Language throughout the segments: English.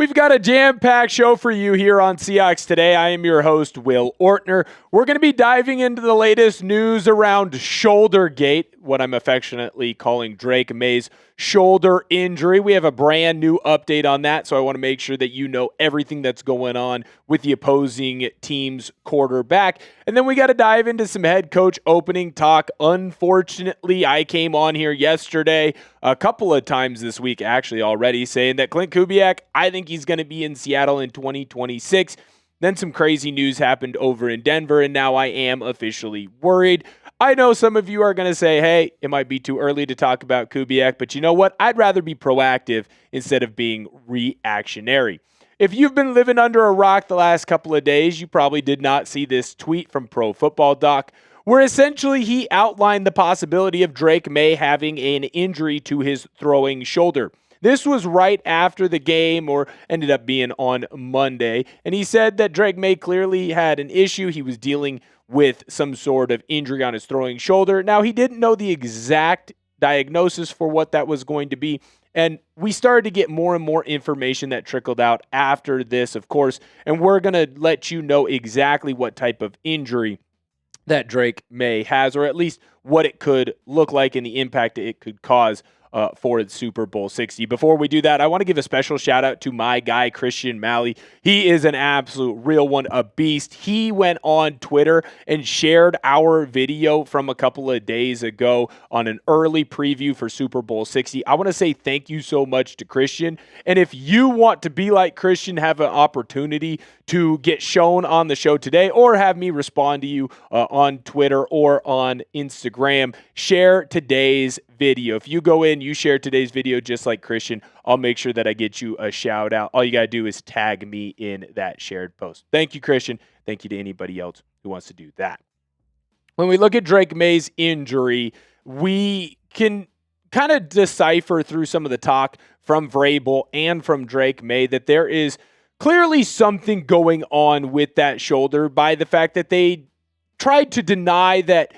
We've got a jam-packed show for you here on Seahawks Today. I am your host, Will Ortner. We're going to be diving into the latest news around Shouldergate, what I'm affectionately calling Drake Maye's shoulder injury. We have a brand new update on that, so I want to make sure that you know everything that's going on with the opposing team's quarterback. And then we got to dive into some head coach opening talk. Unfortunately, I came on here yesterday a couple of times this week actually already saying that Klint Kubiak, I think he's going to be in Seattle in 2026. Then some crazy news happened over in Denver, and now I am officially worried. I know some of you are going to say, hey, it might be too early to talk about Kubiak, but you know what? I'd rather be proactive instead of being reactionary. If you've been living under a rock the last couple of days, you probably did not see this tweet from Pro Football Doc, where essentially he outlined the possibility of Drake Maye having an injury to his throwing shoulder. This was right after the game, or ended up being on Monday, and he said that Drake Maye clearly had an issue. He was dealing with some sort of injury on his throwing shoulder. Now, he didn't know the exact diagnosis for what that was going to be, and we started to get more and more information that trickled out after this, of course, and we're going to let you know exactly what type of injury that Drake Maye has, or at least what it could look like and the impact it could cause for the Super Bowl 60. Before we do that, I want to give a special shout out to my guy, Christian Malley. He is an absolute real one, a beast. He went on Twitter and shared our video from a couple of days ago on an early preview for Super Bowl 60. I want to say thank you so much to Christian. And if you want to be like Christian, have an opportunity to get shown on the show today, or have me respond to you on Twitter or on Instagram, share today's video. If you go in, you share today's video just like Christian, I'll make sure that I get you a shout out. All you got to do is tag me in that shared post. Thank you, Christian. Thank you to anybody else who wants to do that. When we look at Drake Maye's injury, we can kind of decipher through some of the talk from Vrabel and from Drake Maye that there is clearly something going on with that shoulder by the fact that they tried to deny that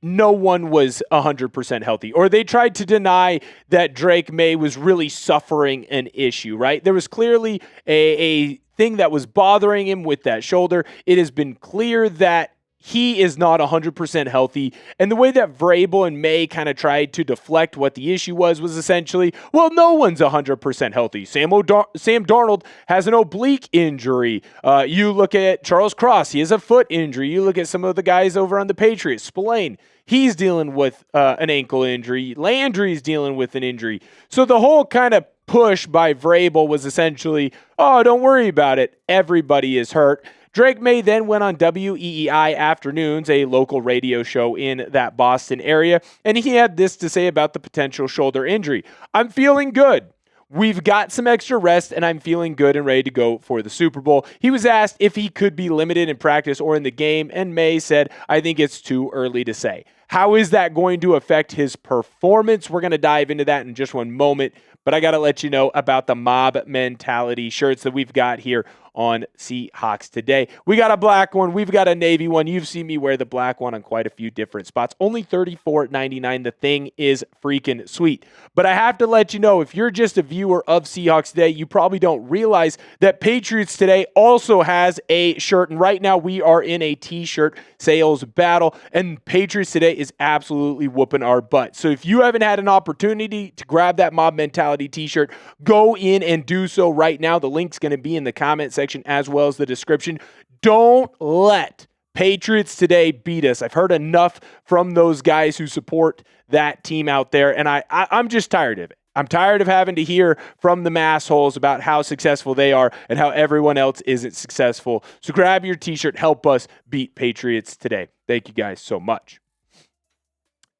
no one was 100% healthy, or they tried to deny that Drake Maye was really suffering an issue, right? There was clearly a thing that was bothering him with that shoulder. It has been clear that he is not 100% healthy. And the way that Vrabel and Maye kind of tried to deflect what the issue was essentially, well, no one's 100% healthy. Sam Darnold has an oblique injury. You look at Charles Cross, he has a foot injury. You look at some of the guys over on the Patriots, Spillane, he's dealing with an ankle injury. Landry's dealing with an injury. So the whole kind of push by Vrabel was essentially, oh, don't worry about it. Everybody is hurt. Drake Maye then went on WEEI Afternoons, a local radio show in that Boston area, and he had this to say about the potential shoulder injury. I'm feeling good. We've got some extra rest, and I'm feeling good and ready to go for the Super Bowl. He was asked if he could be limited in practice or in the game, and Maye said, I think it's too early to say. How is that going to affect his performance? We're going to dive into that in just one moment, but I got to let you know about the mob mentality shirts that we've got here on Seahawks Today. We got a black one. We've got a navy one. You've seen me wear the black one on quite a few different spots. Only $34.99. The thing is freaking sweet. But I have to let you know, if you're just a viewer of Seahawks Today, you probably don't realize that Patriots Today also has a shirt. And right now we are in a t-shirt sales battle, and Patriots Today is absolutely whooping our butt. So if you haven't had an opportunity to grab that mob mentality t-shirt, go in and do so right now. The link's going to be in the comment section as well as the description. Don't let Patriots Today beat us. I've heard enough from those guys who support that team out there, and I'm just tired of it. I'm tired of having to hear from the massholes about how successful they are and how everyone else isn't successful. So grab your t-shirt. Help us beat Patriots Today. Thank you guys so much.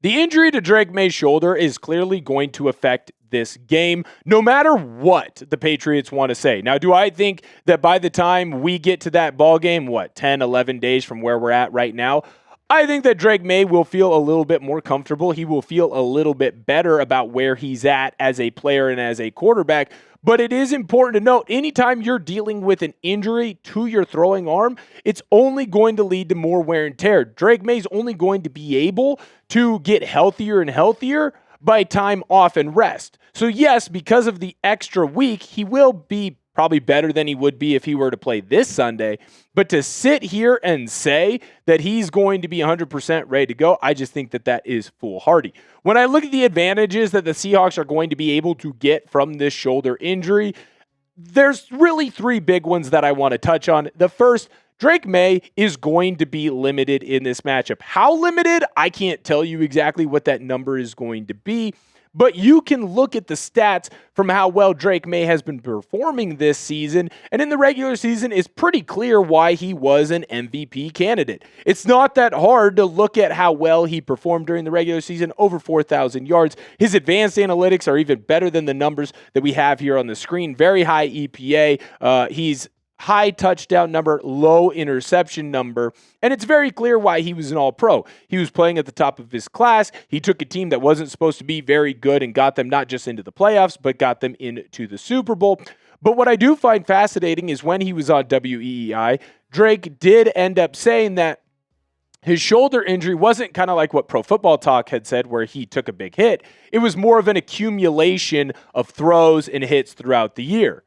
The injury to Drake Maye's shoulder is clearly going to affect this game, no matter what the Patriots want to say. Now, do I think that by the time we get to that ball game, 10, 11 days from where we're at right now, I think that Drake Maye will feel a little bit more comfortable. He will feel a little bit better about where he's at as a player and as a quarterback. But it is important to note, anytime you're dealing with an injury to your throwing arm, it's only going to lead to more wear and tear. Drake Maye's only going to be able to get healthier and healthier by time off and rest. So yes, because of the extra week, he will be probably better than he would be if he were to play this Sunday. But to sit here and say that he's going to be 100% ready to go, I just think that that is foolhardy. When I look at the advantages that the Seahawks are going to be able to get from this shoulder injury, there's really three big ones that I want to touch on. The first, Drake Maye is going to be limited in this matchup. How limited? I can't tell you exactly what that number is going to be, but you can look at the stats from how well Drake Maye has been performing this season, and in the regular season, it's pretty clear why he was an MVP candidate. It's not that hard to look at how well he performed during the regular season, over 4,000 yards. His advanced analytics are even better than the numbers that we have here on the screen. Very high EPA. He's high touchdown number, low interception number, and it's very clear why he was an all-pro. He was playing at the top of his class. He took a team that wasn't supposed to be very good and got them not just into the playoffs, but got them into the Super Bowl. But what I do find fascinating is when he was on WEEI, Drake did end up saying that his shoulder injury wasn't kind of like what Pro Football Talk had said, where he took a big hit. It was more of an accumulation of throws and hits throughout the year.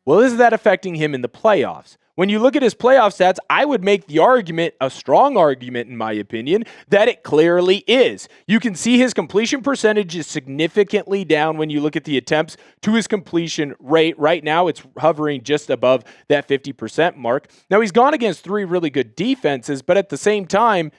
Well, is that affecting him in the playoffs? When you look at his playoff stats, I would make the argument, a strong argument in my opinion, that it clearly is. You can see his completion percentage is significantly down when you look at the attempts to his completion rate. Right now, it's hovering just above that 50% mark. Now, he's gone against three really good defenses, but at the same time,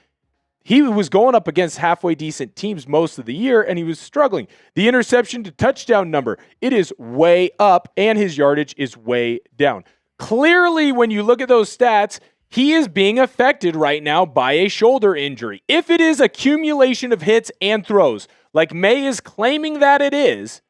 he was going up against halfway decent teams most of the year, and he was struggling. The interception to touchdown number, it is way up, and his yardage is way down. Clearly, when you look at those stats, he is being affected right now by a shoulder injury. If it is accumulation of hits and throws, like Maye is claiming that it is,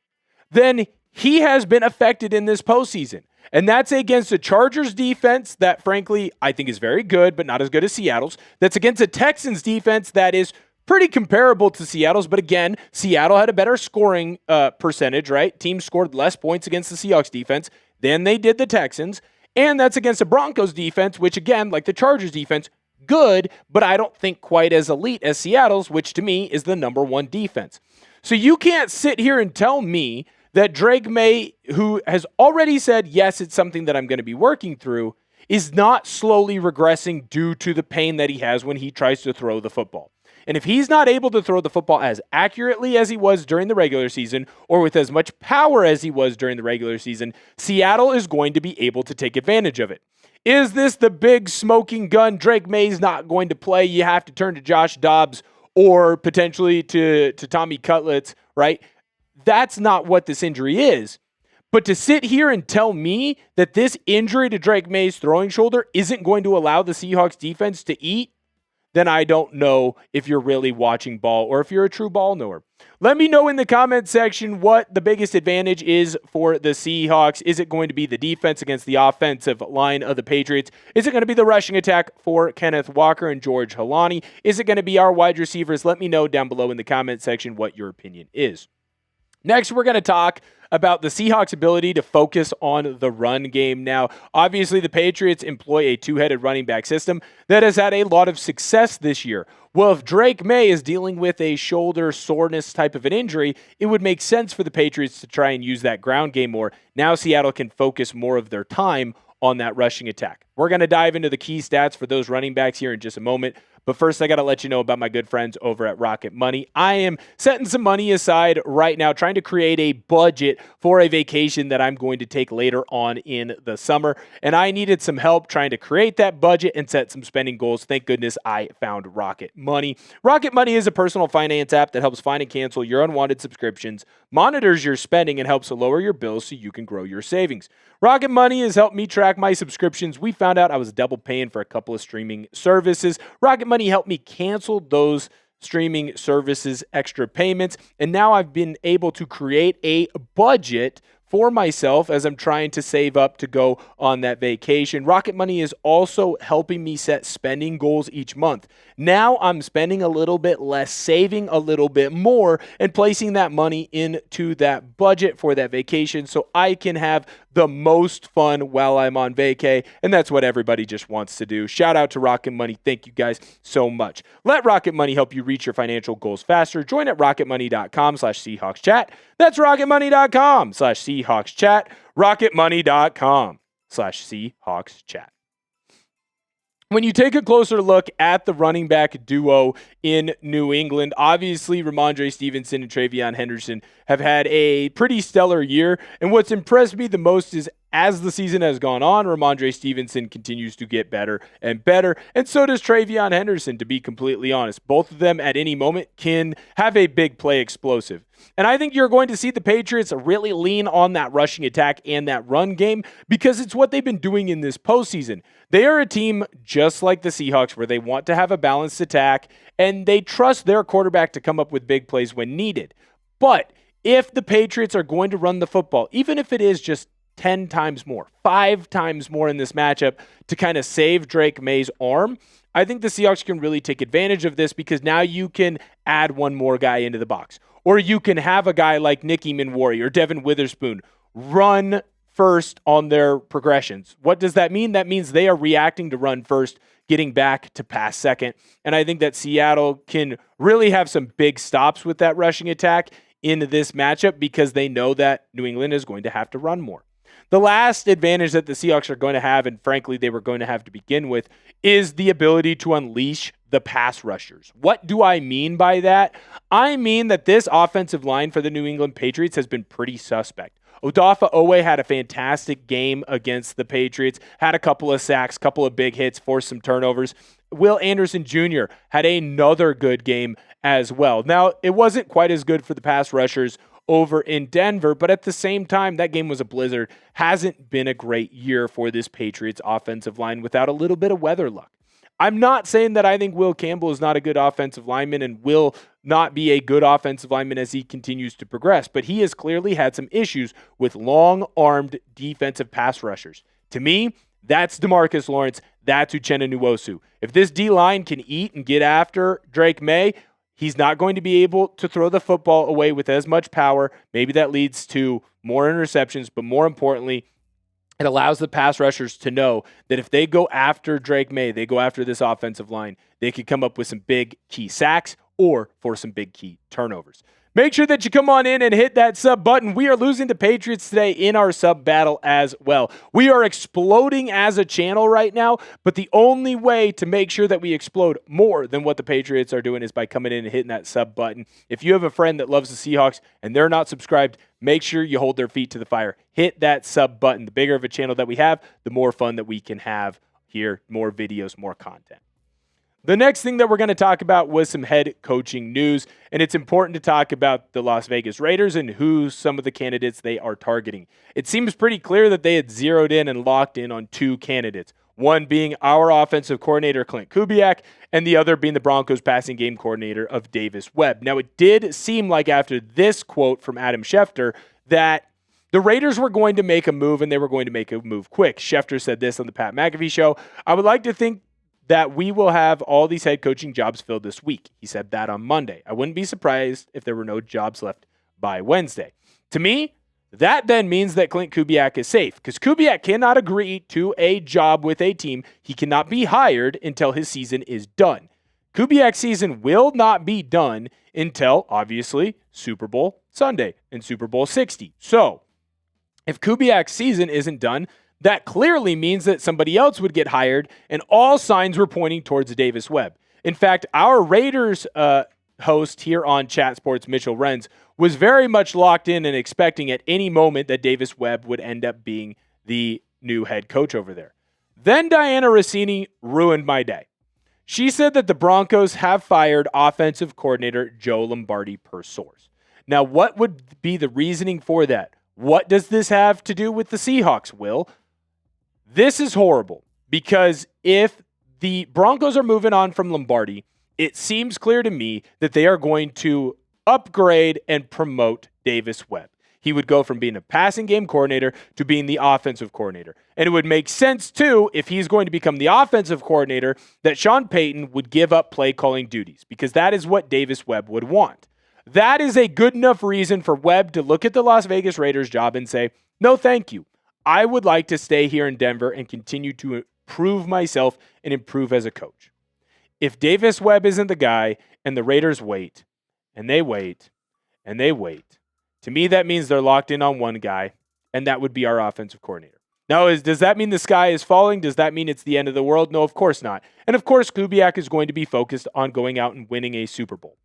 then he has been affected in this postseason. And that's against a Chargers defense that, frankly, I think is very good, but not as good as Seattle's. That's against a Texans defense that is pretty comparable to Seattle's. But again, Seattle had a better scoring percentage, right? Teams scored less points against the Seahawks defense than they did the Texans. And that's against a Broncos defense, which again, like the Chargers defense, good, but I don't think quite as elite as Seattle's, which to me is the number one defense. So you can't sit here and tell me that Drake Maye, who has already said, yes, it's something that I'm going to be working through, is not slowly regressing due to the pain that he has when he tries to throw the football. And if he's not able to throw the football as accurately as he was during the regular season, or with as much power as he was during the regular season, Seattle is going to be able to take advantage of it. Is this the big smoking gun? Drake Maye's not going to play. You have to turn to Josh Dobbs or potentially to Tommy Cutlets, right? That's not what this injury is. But to sit here and tell me that this injury to Drake Maye's throwing shoulder isn't going to allow the Seahawks defense to eat, then I don't know if you're really watching ball or if you're a true ball knower. Let me know in the comment section what the biggest advantage is for the Seahawks. Is it going to be the defense against the offensive line of the Patriots? Is it going to be the rushing attack for Kenneth Walker and George Halani? Is it going to be our wide receivers? Let me know down below in the comment section what your opinion is. Next, we're going to talk about the Seahawks' ability to focus on the run game. Now, obviously, the Patriots employ a two-headed running back system that has had a lot of success this year. Well, if Drake Maye is dealing with a shoulder soreness type of an injury, it would make sense for the Patriots to try and use that ground game more. Now Seattle can focus more of their time on that rushing attack. We're going to dive into the key stats for those running backs here in just a moment. But first, I got to let you know about my good friends over at Rocket Money. I am setting some money aside right now, trying to create a budget for a vacation that I'm going to take later on in the summer. And I needed some help trying to create that budget and set some spending goals. Thank goodness I found Rocket Money. Rocket Money is a personal finance app that helps find and cancel your unwanted subscriptions, monitors your spending, and helps lower your bills so you can grow your savings. Rocket Money has helped me track my subscriptions. We found out I was double paying for a couple of streaming services. Rocket Money helped me cancel those streaming services extra payments, and now I've been able to create a budget for myself as I'm trying to save up to go on that vacation. Rocket Money is also helping me set spending goals each month. Now I'm spending a little bit less, saving a little bit more, and placing that money into that budget for that vacation so I can have the most fun while I'm on vacay, and that's what everybody just wants to do. Shout out to Rocket Money. Thank you guys so much. Let Rocket Money help you reach your financial goals faster. Join at rocketmoney.com/SeahawksChat. That's rocketmoney.com/SeahawksChat. rocketmoney.com/SeahawksChat. When you take a closer look at the running back duo in New England, obviously Ramondre Stevenson and Travion Henderson have had a pretty stellar year. And what's impressed me the most is as the season has gone on, Ramondre Stevenson continues to get better and better. And so does Travion Henderson, to be completely honest. Both of them at any moment can have a big play explosive. And I think you're going to see the Patriots really lean on that rushing attack and that run game because it's what they've been doing in this postseason. They are a team just like the Seahawks where they want to have a balanced attack and they trust their quarterback to come up with big plays when needed. But if the Patriots are going to run the football, even if it is just 10 times more, 5 times more in this matchup to kind of save Drake Maye's arm, I think the Seahawks can really take advantage of this because now you can add one more guy into the box. Or you can have a guy like Nicky Minwari or Devin Witherspoon run first on their progressions. What does that mean? That means they are reacting to run first, getting back to pass second. And I think that Seattle can really have some big stops with that rushing attack in this matchup because they know that New England is going to have to run more. The last advantage that the Seahawks are going to have, and frankly they were going to have to begin with, is the ability to unleash the pass rushers. What do I mean by that? I mean that this offensive line for the New England Patriots has been pretty suspect. Odafe Oweh had a fantastic game against the Patriots, had a couple of sacks, couple of big hits, forced some turnovers. Will Anderson Jr. had another good game as well. Now, it wasn't quite as good for the pass rushers over in Denver, but at the same time, that game was a blizzard. Hasn't been a great year for this Patriots offensive line without a little bit of weather luck. I'm not saying that I think Will Campbell is not a good offensive lineman and will not be a good offensive lineman as he continues to progress, but he has clearly had some issues with long-armed defensive pass rushers. To me, that's DeMarcus Lawrence. That's Uchenna Nwosu. If this D-line can eat and get after Drake Maye, he's not going to be able to throw the football away with as much power. Maybe that leads to more interceptions, but more importantly, it allows the pass rushers to know that if they go after Drake Maye, they go after this offensive line, they could come up with some big key sacks or for some big key turnovers. Make sure that you come on in and hit that sub button. We are losing to Patriots today in our sub battle as well. We are exploding as a channel right now, but the only way to make sure that we explode more than what the Patriots are doing is by coming in and hitting that sub button. If you have a friend that loves the Seahawks and they're not subscribed, make sure you hold their feet to the fire. Hit that sub button. The bigger of a channel that we have, the more fun that we can have here, more videos, more content. The next thing that we're going to talk about was some head coaching news, and it's important to talk about the Las Vegas Raiders and who some of the candidates they are targeting. It seems pretty clear that they had zeroed in and locked in on 2 candidates, one being our offensive coordinator, Klint Kubiak, and the other being the Broncos passing game coordinator of Davis Webb. Now, it did seem like after this quote from Adam Schefter that the Raiders were going to make a move, and they were going to make a move quick. Schefter said this on the Pat McAfee show. I would like to think that we will have all these head coaching jobs filled this week. He said that on Monday. I wouldn't be surprised if there were no jobs left by Wednesday. To me, that then means that Klint Kubiak is safe because Kubiak cannot agree to a job with a team. He cannot be hired until his season is done. Kubiak's season will not be done until, obviously, Super Bowl Sunday and Super Bowl 60. So, if Kubiak's season isn't done, that clearly means that somebody else would get hired, and all signs were pointing towards Davis Webb. In fact, our Raiders host here on Chat Sports, Mitchell Renz, was very much locked in and expecting at any moment that Davis Webb would end up being the new head coach over there. Then Diana Rossini ruined my day. She said that the Broncos have fired offensive coordinator Joe Lombardi per source. Now, what would be the reasoning for that? What does this have to do with the Seahawks, Will? This is horrible because if the Broncos are moving on from Lombardi, it seems clear to me that they are going to upgrade and promote Davis Webb. He would go from being a passing game coordinator to being the offensive coordinator. And it would make sense, too, if he's going to become the offensive coordinator, that Sean Payton would give up play calling duties because that is what Davis Webb would want. That is a good enough reason for Webb to look at the Las Vegas Raiders job and say, no, thank you. I would like to stay here in Denver and continue to improve myself and improve as a coach. If Davis Webb isn't the guy and the Raiders wait, and they wait, and they wait, to me that means they're locked in on one guy, and that would be our offensive coordinator. Now, does that mean the sky is falling? Does that mean it's the end of the world? No, of course not. And of course, Kubiak is going to be focused on going out and winning a Super Bowl.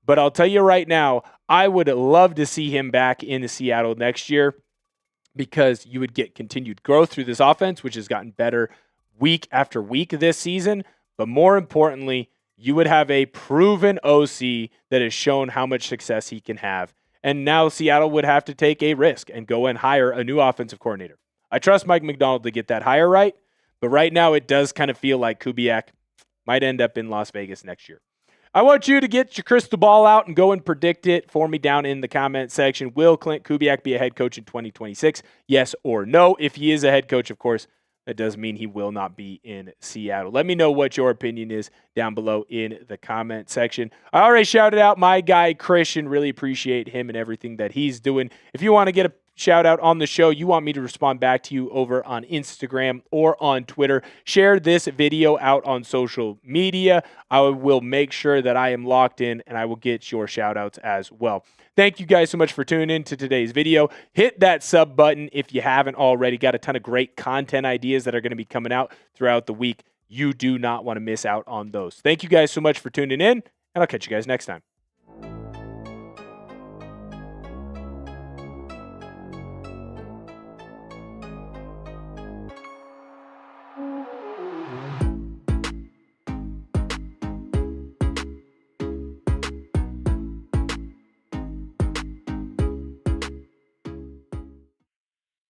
But I'll tell you right now, I would love to see him back in Seattle next year, because you would get continued growth through this offense, which has gotten better week after week this season. But more importantly, you would have a proven OC that has shown how much success he can have. And now Seattle would have to take a risk and go and hire a new offensive coordinator. I trust Mike McDonald to get that hire right, but right now it does kind of feel like Kubiak might end up in Las Vegas next year. I want you to get your crystal ball out and go and predict it for me down in the comment section. Will Klint Kubiak be a head coach in 2026? Yes or no? If he is a head coach, of course, that does mean he will not be in Seattle. Let me know what your opinion is down below in the comment section. I already shouted out my guy, Christian. Really appreciate him and everything that he's doing. If you want to get a shout out on the show, you want me to respond back to you over on Instagram or on Twitter, share this video out on social media. I will make sure that I am locked in and I will get your shout outs as well. Thank you guys so much for tuning in to today's video. Hit that sub button if you haven't already. Got a ton of great content ideas that are going to be coming out throughout the week. You do not want to miss out on those. Thank you guys so much for tuning in, and I'll catch you guys next time.